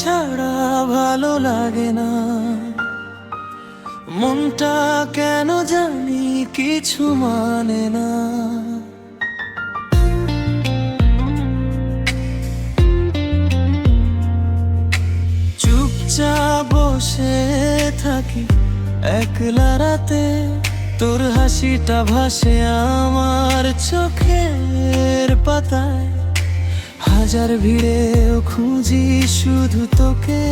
ছাড়া ভালো লাগে না, মনটা কেন জানি কিছু মানে না। চুপচাপ বসে থাকি একলা রাতে, তোর হাসিটা ভাসে আমার চোখের পাতায়। হাজার ভিড়েও খুঁজি শুধু তোকে,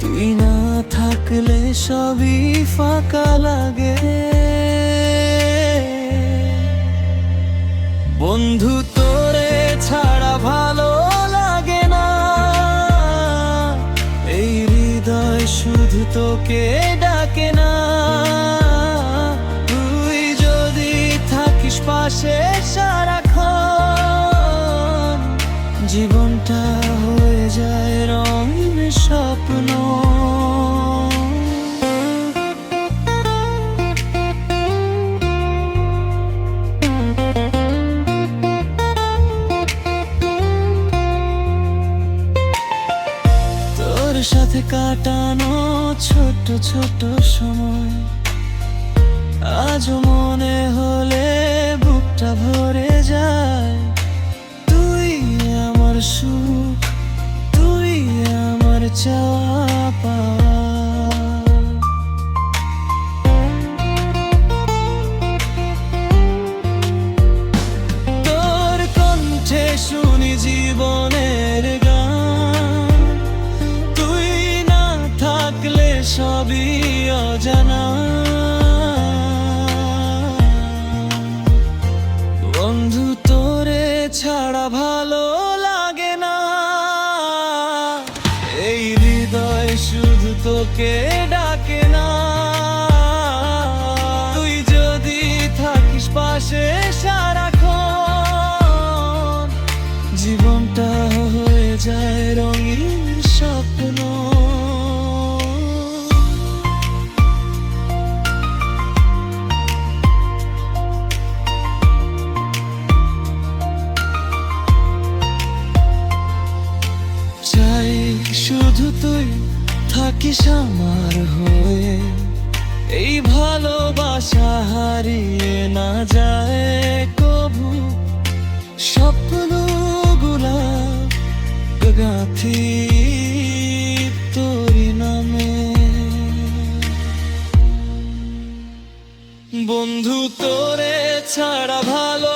তুই না থাকলে সবই ফাঁকা লাগে। বন্ধু তোরে ছাড়া ভালো লাগে না, এই হৃদয় শুধু তোকে ডাকে না। তুই যদি থাকিস পাশে সারাক্ষণ, জীবনটা হয়ে যায় রঙিন স্বপ্ন। তোর সাথে কাটানো ছোট ছোট সময় আজও মনে হলে বুকটা ভরে যায়। তুই আমার সুখ, তুই আমার চাওয়া পাওয়া। তোর কণ্ঠে শুনি জীবনের গান, তুই না থাকলে সবই অজানা। বন্ধু তোরে ছাড়া ভালো লাগে না, এই হৃদয় শুধু তোকে ডাকে না। তুই যদি থাকিস পাশে সারাক্ষণ, জীবনটা হয়ে যায় রঙিন স্বপ্ন। চাই শুধু তুই থাকিস আমার হয়ে, এই ভালোবাসা হারিয়ে না যায় কবু। স্বপ্নগুলা গাঁথি তোরি নামে। বন্ধু তোরে ছাড়া ভালো